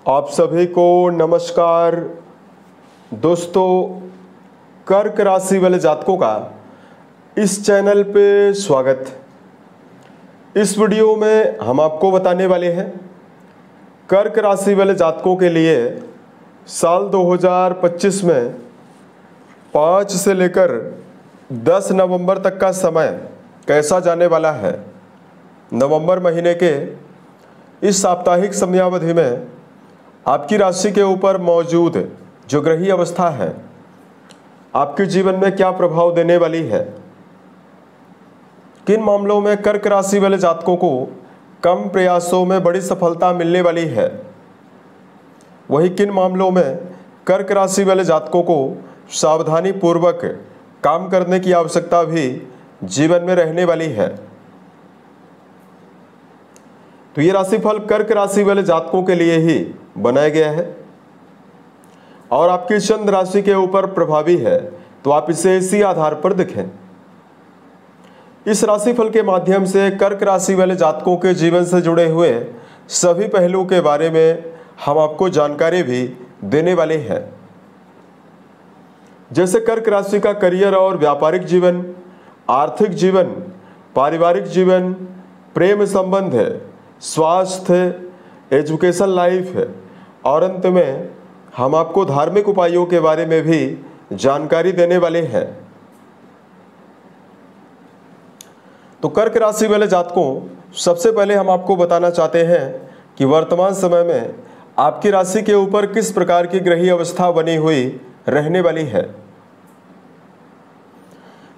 आप सभी को नमस्कार। दोस्तों, कर्क राशि वाले जातकों का इस चैनल पे स्वागत। इस वीडियो में हम आपको बताने वाले हैं कर्क राशि वाले जातकों के लिए साल 2025 में 5 से लेकर 10 नवंबर तक का समय कैसा जाने वाला है। नवंबर महीने के इस साप्ताहिक समयावधि में आपकी राशि के ऊपर मौजूद जो ग्रही अवस्था है आपके जीवन में क्या प्रभाव देने वाली है। किन मामलों में कर्क राशि वाले जातकों को कम प्रयासों में बड़ी सफलता मिलने वाली है, वही किन मामलों में कर्क राशि वाले जातकों को सावधानी पूर्वक काम करने की आवश्यकता भी जीवन में रहने वाली है। तो ये राशिफल कर्क राशि वाले जातकों के लिए ही बनाया गया है और आपकी चंद्र राशि के ऊपर प्रभावी है, तो आप इसे इसी आधार पर देखें। इस राशिफल के माध्यम से कर्क राशि वाले जातकों के जीवन से जुड़े हुए सभी पहलुओं के बारे में हम आपको जानकारी भी देने वाले हैं, जैसे कर्क राशि का करियर और व्यापारिक जीवन, आर्थिक जीवन, पारिवारिक जीवन, प्रेम संबंध है, स्वास्थ्य, एजुकेशन लाइफ है और अंत में हम आपको धार्मिक उपायों के बारे में भी जानकारी देने वाले हैं। तो कर्क राशि वाले जातकों, सबसे पहले हम आपको बताना चाहते हैं कि वर्तमान समय में आपकी राशि के ऊपर किस प्रकार की ग्रही अवस्था बनी हुई रहने वाली है।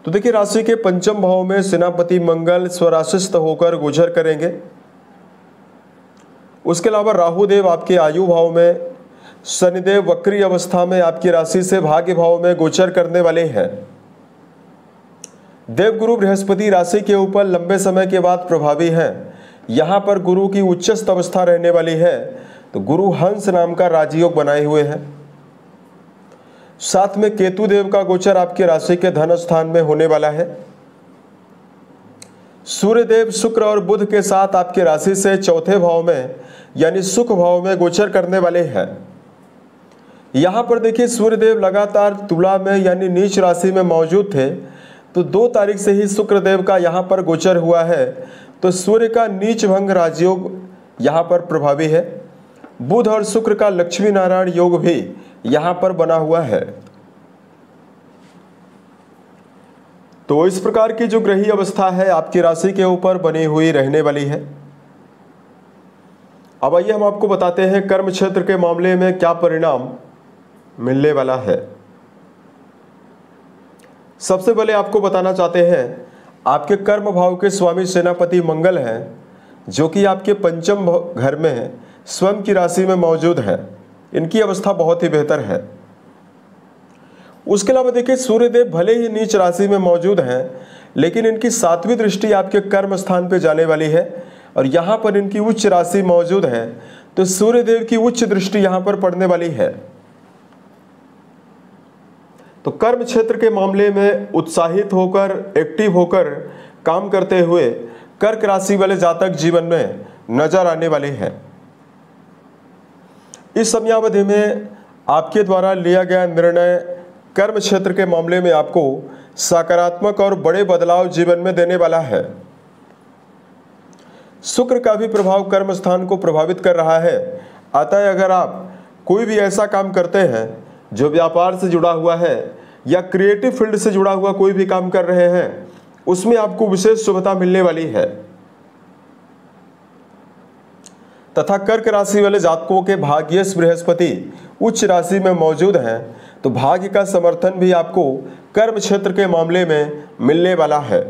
तो देखिए, राशि के पंचम भाव में सेनापति मंगल स्वराशिस्थ होकर गोचर करेंगे। उसके अलावा राहु देव आपके आयु भाव में, शनिदेव वक्री अवस्था में आपकी राशि से भाग्य भाव में गोचर करने वाले हैं। देवगुरु बृहस्पति राशि के ऊपर लंबे समय के बाद प्रभावी हैं। यहाँ पर गुरु की उच्चस्थ अवस्था रहने वाली है, तो गुरु हंस नाम का राजयोग बनाए हुए हैं। साथ में केतु देव का गोचर आपके राशि के धन स्थान में होने वाला है। सूर्यदेव शुक्र और बुध के साथ आपके राशि से चौथे भाव में यानी सुख भाव में गोचर करने वाले हैं। यहाँ पर देखिए, सूर्यदेव लगातार तुला में यानी नीच राशि में मौजूद थे, तो 2 तारीख से ही शुक्रदेव का यहाँ पर गोचर हुआ है, तो सूर्य का नीच भंग राजयोग यहाँ पर प्रभावी है। बुध और शुक्र का लक्ष्मी नारायण योग भी यहाँ पर बना हुआ है। तो इस प्रकार की जो ग्रही अवस्था है आपकी राशि के ऊपर बनी हुई रहने वाली है। अब आइए हम आपको बताते हैं कर्म क्षेत्र के मामले में क्या परिणाम मिलने वाला है। सबसे पहले आपको बताना चाहते हैं, आपके कर्म भाव के स्वामी सेनापति मंगल हैं, जो कि आपके पंचम घर में स्वयं की राशि में मौजूद है। इनकी अवस्था बहुत ही बेहतर है। उसके अलावा देखिए, सूर्यदेव भले ही नीच राशि में मौजूद हैं, लेकिन इनकी 7वीं दृष्टि आपके कर्म स्थान पर जाने वाली है और यहाँ पर इनकी उच्च राशि मौजूद है, तो सूर्यदेव की उच्च दृष्टि यहाँ पर पड़ने वाली है। तो कर्म क्षेत्र के मामले में उत्साहित होकर, एक्टिव होकर काम करते हुए कर्क राशि वाले जातक जीवन में नजर आने वाले हैं। इस समयावधि में आपके द्वारा लिया गया निर्णय कर्म क्षेत्र के मामले में आपको सकारात्मक और बड़े बदलाव जीवन में देने वाला है। शुक्र का भी प्रभाव कर्म स्थान को प्रभावित कर रहा है। अतः अगर आप कोई भी ऐसा काम करते हैं जो व्यापार से जुड़ा हुआ है या क्रिएटिव फील्ड से जुड़ा हुआ कोई भी काम कर रहे हैं, उसमें आपको विशेष शुभता मिलने वाली है। तथा कर्क राशि वाले जातकों के भाग्येश बृहस्पति उच्च राशि में मौजूद हैं, तो भाग्य का समर्थन भी आपको कर्म क्षेत्र के मामले में मिलने वाला है।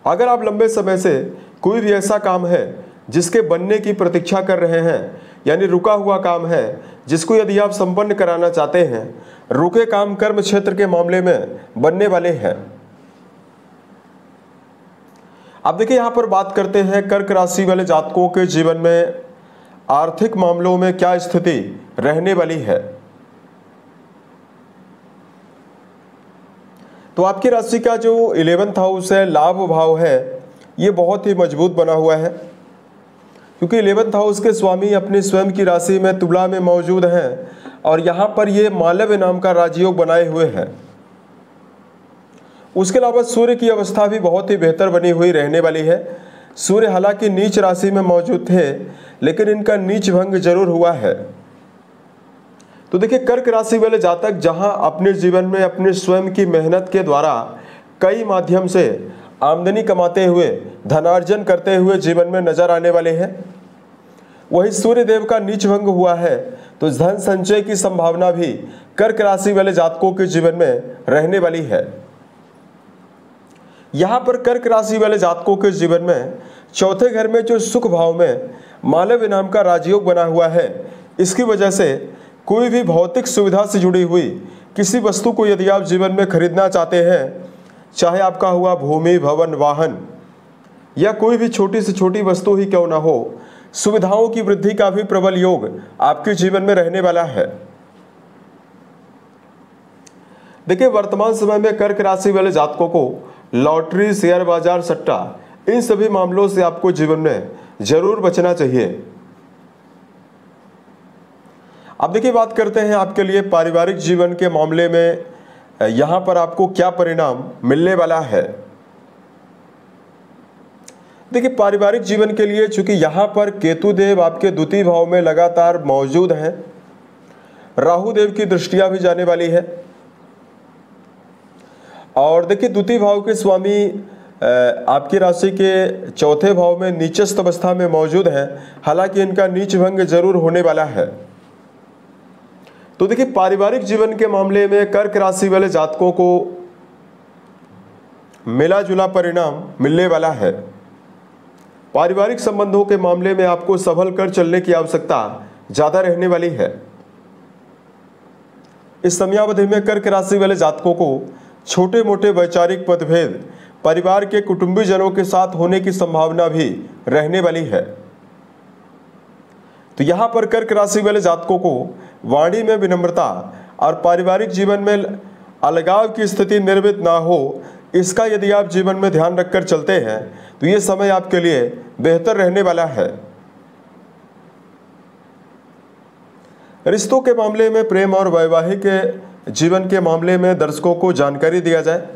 अगर आप लंबे समय से कोई भी ऐसा काम है जिसके बनने की प्रतीक्षा कर रहे हैं, यानी रुका हुआ काम है जिसको यदि आप संपन्न कराना चाहते हैं, रुके काम कर्म क्षेत्र के मामले में बनने वाले हैं। अब देखिए, यहाँ पर बात करते हैं कर्क राशि वाले जातकों के जीवन में आर्थिक मामलों में क्या स्थिति रहने वाली है। तो आपकी राशि का जो 11th हाउस है, लाभ भाव है, ये बहुत ही मजबूत बना हुआ है। क्योंकि 11th हाउस के स्वामी अपनी स्वयं की राशि में तुला में मौजूद हैं और यहाँ पर ये मालव्य नाम का राजयोग बनाए हुए हैं। उसके अलावा सूर्य की अवस्था भी बहुत ही बेहतर बनी हुई रहने वाली है। सूर्य हालांकि नीच राशि में मौजूद थे, लेकिन इनका नीच भंग जरूर हुआ है। तो देखिए, कर्क राशि वाले जातक जहां अपने जीवन में अपने स्वयं की मेहनत के द्वारा कई माध्यम से आमदनी कमाते हुए धनार्जन करते हुए जीवन में नजर आने वाले हैं, वही सूर्य देव का नीच भंग हुआ है, तो धन संचय की संभावना भी कर्क राशि वाले जातकों के जीवन में रहने वाली है। यहां पर कर्क राशि वाले जातकों के जीवन में चौथे घर में जो सुख भाव में मालव्य नाम का राजयोग बना हुआ है, इसकी वजह से कोई भी भौतिक सुविधा से जुड़ी हुई किसी वस्तु को यदि आप जीवन में खरीदना चाहते हैं, चाहे आपका हुआ भूमि, भवन, वाहन या कोई भी छोटी से छोटी वस्तु ही क्यों ना हो, सुविधाओं की वृद्धि का भी प्रबल योग आपके जीवन में रहने वाला है। देखिए, वर्तमान समय में कर्क राशि वाले जातकों को लॉटरी, शेयर बाजार, सट्टा, इन सभी मामलों से आपको जीवन में जरूर बचना चाहिए। अब देखिए, बात करते हैं आपके लिए पारिवारिक जीवन के मामले में यहां पर आपको क्या परिणाम मिलने वाला है। देखिए, पारिवारिक जीवन के लिए चूंकि यहां पर केतु देव आपके द्वितीय भाव में लगातार मौजूद हैं, राहु देव की दृष्टियां भी जाने वाली है और देखिए द्वितीय भाव के स्वामी आपकी राशि के चौथे भाव में नीचस्थ अवस्था में मौजूद हैं, हालांकि इनका नीच भंग जरूर होने वाला है। तो देखिए, पारिवारिक जीवन के मामले में कर्क राशि वाले जातकों को मिला जुला परिणाम मिलने वाला है। पारिवारिक संबंधों के मामले में आपको संभल कर चलने की आवश्यकता ज्यादा रहने वाली है। इस समयावधि में कर्क राशि वाले जातकों को छोटे मोटे वैचारिक मतभेद परिवार के कुटुंबीजनों के साथ होने की संभावना भी रहने वाली है। तो यहां पर कर्क राशि वाले जातकों को वाणी में विनम्रता और पारिवारिक जीवन में अलगाव की स्थिति निर्मित ना हो, इसका यदि आप जीवन में ध्यान रखकर चलते हैं तो ये समय आपके लिए बेहतर रहने वाला है। रिश्तों के मामले में प्रेम और वैवाहिक जीवन के मामले में दर्शकों को जानकारी दिया जाए।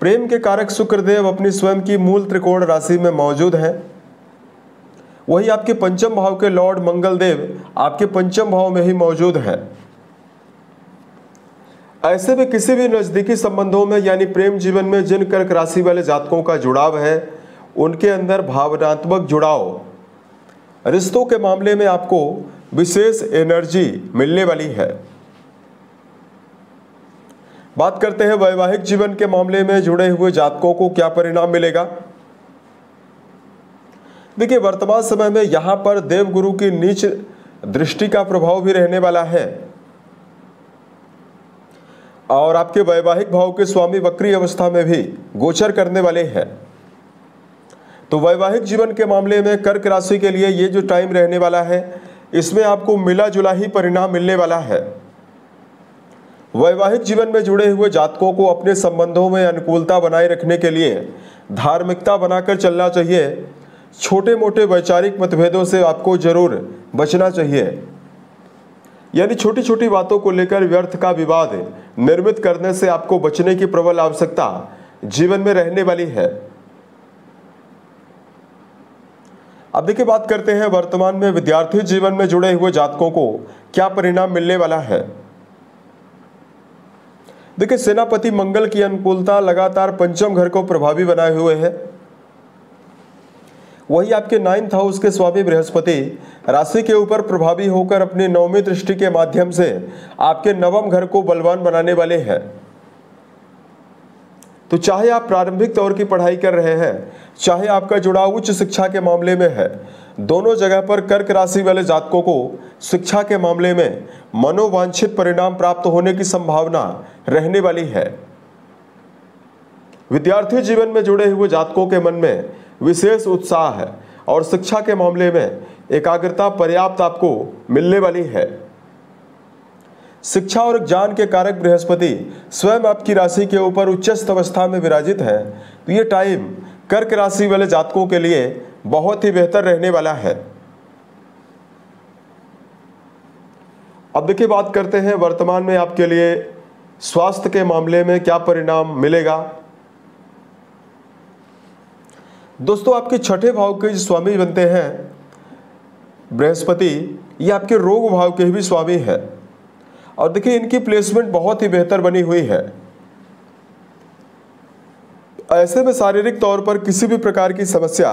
प्रेम के कारक शुक्रदेव अपनी स्वयं की मूल त्रिकोण राशि में मौजूद हैं। वही आपके पंचम भाव के लॉर्ड मंगल देव आपके पंचम भाव में ही मौजूद है। ऐसे में किसी भी नजदीकी संबंधों में यानी प्रेम जीवन में जिन कर्क राशि वाले जातकों का जुड़ाव है, उनके अंदर भावनात्मक जुड़ाव, रिश्तों के मामले में आपको विशेष एनर्जी मिलने वाली है। बात करते हैं वैवाहिक जीवन के मामले में जुड़े हुए जातकों को क्या परिणाम मिलेगा। देखिए, वर्तमान समय में यहां पर देवगुरु की नीच दृष्टि का प्रभाव भी रहने वाला है और आपके वैवाहिक भाव के स्वामी वक्री अवस्था में भी गोचर करने वाले हैं। तो वैवाहिक जीवन के मामले में कर्क राशि के लिए ये जो टाइम रहने वाला है, इसमें आपको मिला जुला ही परिणाम मिलने वाला है। वैवाहिक जीवन में जुड़े हुए जातकों को अपने संबंधों में अनुकूलता बनाए रखने के लिए धार्मिकता बनाकर चलना चाहिए। छोटे मोटे वैचारिक मतभेदों से आपको जरूर बचना चाहिए, यानी छोटी छोटी बातों को लेकर व्यर्थ का विवाद निर्मित करने से आपको बचने की प्रबल आवश्यकता जीवन में रहने वाली है। अब देखिए, बात करते हैं वर्तमान में विद्यार्थी जीवन में जुड़े हुए जातकों को क्या परिणाम मिलने वाला है। देखिए, सेनापति मंगल की अनुकूलता लगातार पंचम घर को प्रभावी बनाए हुए है। वही आपके 9th हाउस के स्वामी बृहस्पति राशि के ऊपर प्रभावी होकर अपनी 9वीं दृष्टि के माध्यम से आपके नवम घर को बलवान बनाने वाले हैं। तो चाहे आप प्रारंभिक तौर की पढ़ाई कर रहे हैं, चाहे आपका जुड़ाव उच्च शिक्षा के मामले में है, दोनों जगह पर कर्क राशि वाले जातकों को शिक्षा के मामले में मनोवांछित परिणाम प्राप्त होने की संभावना रहने वाली है। विद्यार्थी जीवन में जुड़े हुए जातकों के मन में विशेष उत्साह है और शिक्षा के मामले में एकाग्रता पर्याप्त आपको मिलने वाली है। शिक्षा और ज्ञान के कारक बृहस्पति स्वयं आपकी राशि के ऊपर उच्चस्थ अवस्था में विराजित है। तो ये टाइम कर्क राशि वाले जातकों के लिए बहुत ही बेहतर रहने वाला है। अब देखिए, बात करते हैं वर्तमान में आपके लिए स्वास्थ्य के मामले में क्या परिणाम मिलेगा। दोस्तों, आपके छठे भाव के जो स्वामी बनते हैं बृहस्पति, ये आपके रोग भाव के भी स्वामी है। और देखिए, इनकी प्लेसमेंट बहुत ही बेहतर बनी हुई है। ऐसे में शारीरिक तौर पर किसी भी प्रकार की समस्या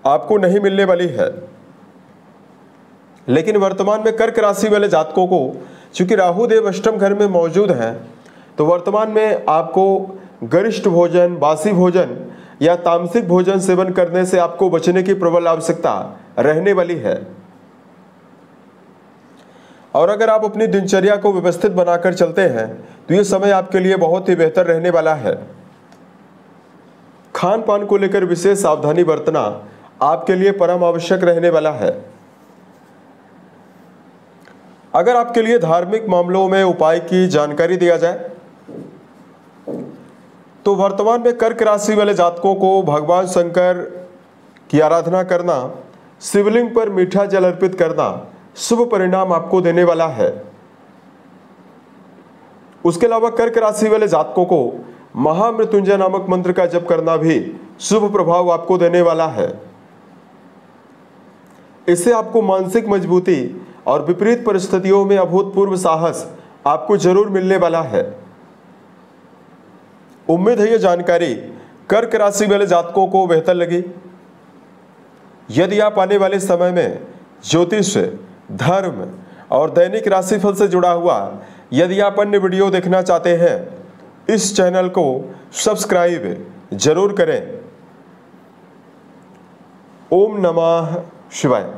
आपको नहीं मिलने वाली है। लेकिन वर्तमान में कर्क राशि वाले जातकों को, चूंकि राहु देव अष्टम घर में मौजूद हैं, तो वर्तमान में आपको गरिष्ठ भोजन, बासी भोजन या तामसिक भोजन सेवन करने से आपको बचने की प्रबल आवश्यकता रहने वाली है। और अगर आप अपनी दिनचर्या को व्यवस्थित बनाकर चलते हैं तो ये समय आपके लिए बहुत ही बेहतर रहने वाला है। खान पान को लेकर विशेष सावधानी बरतना आपके लिए परम आवश्यक रहने वाला है। अगर आपके लिए धार्मिक मामलों में उपाय की जानकारी दिया जाए तो वर्तमान में कर्क राशि वाले जातकों को भगवान शंकर की आराधना करना, शिवलिंग पर मीठा जल अर्पित करना शुभ परिणाम आपको देने वाला है। उसके अलावा कर्क राशि वाले जातकों को महामृत्युंजय नामक मंत्र का जप करना भी शुभ प्रभाव आपको देने वाला है। इससे आपको मानसिक मजबूती और विपरीत परिस्थितियों में अभूतपूर्व साहस आपको जरूर मिलने वाला है। उम्मीद है यह जानकारी कर्क राशि वाले जातकों को बेहतर लगी। यदि आप आने वाले समय में ज्योतिष, धर्म और दैनिक राशिफल से जुड़ा हुआ यदि आप अन्य वीडियो देखना चाहते हैं, इस चैनल को सब्सक्राइब जरूर करें। ओम नमः शिवाय।